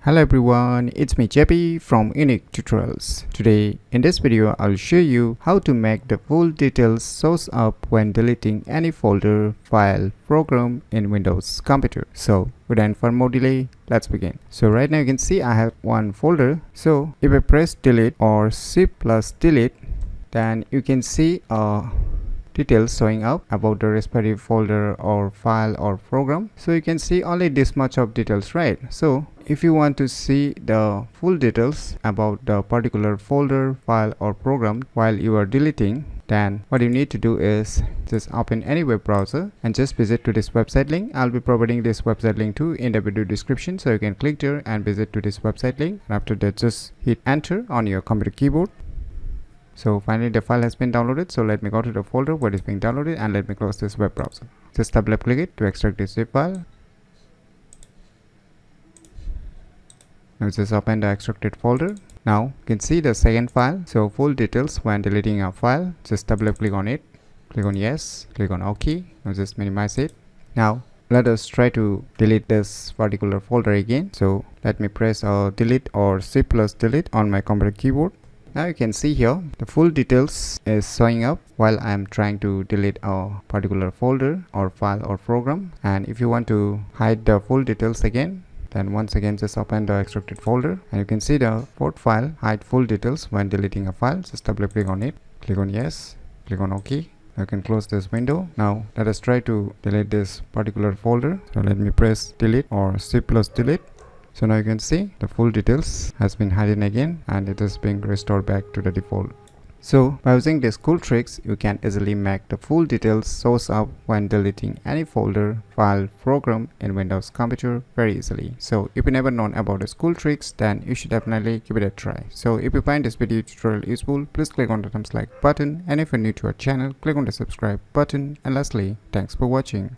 Hello everyone, it's me JP from UniqueTutorials. Today in this video I'll show you how to make the full details shows up when deleting any folder, file, program in Windows computer. So without further more delay, let's begin. So right now you can see I have one folder. So if I press delete or shift plus delete, then you can see details showing up about the respective folder or file or program. So you can see only this much of details, right? So if you want to see the full details about the particular folder, file or program while you are deleting, then what you need to do is just open any web browser and just visit to this website link. I'll be providing this website link too in the video description, so you can click there and visit to this website link, and after that just hit enter on your computer keyboard. So finally the file has been downloaded, so let me go to the folder where it's being downloaded and let me close this web browser. Just double click it to extract this zip file. Now just open the extracted folder. Now you can see the second file, so full details when deleting a file. Just double click on it, click on yes, click on OK. Now just minimize it. Now let us try to delete this particular folder again. So let me press delete or shift plus delete on my computer keyboard. Now you can see here the full details is showing up while I am trying to delete a particular folder or file or program. And if you want to hide the full details again, then once again just open the extracted folder and you can see the fourth file, hide full details when deleting a file. Just double click on it, click on yes, click on OK. You can close this window. Now let us try to delete this particular folder. So let me press delete or shift plus delete. So now you can see the full details has been hidden again and it is being restored back to the default. So by using these cool tricks, you can easily make the full details shows up when deleting any folder, file, program in Windows computer very easily. So if you never known about these cool tricks, then you should definitely give it a try. So if you find this video tutorial useful, please click on the thumbs like button, and if you're new to our channel, click on the subscribe button, and lastly, thanks for watching.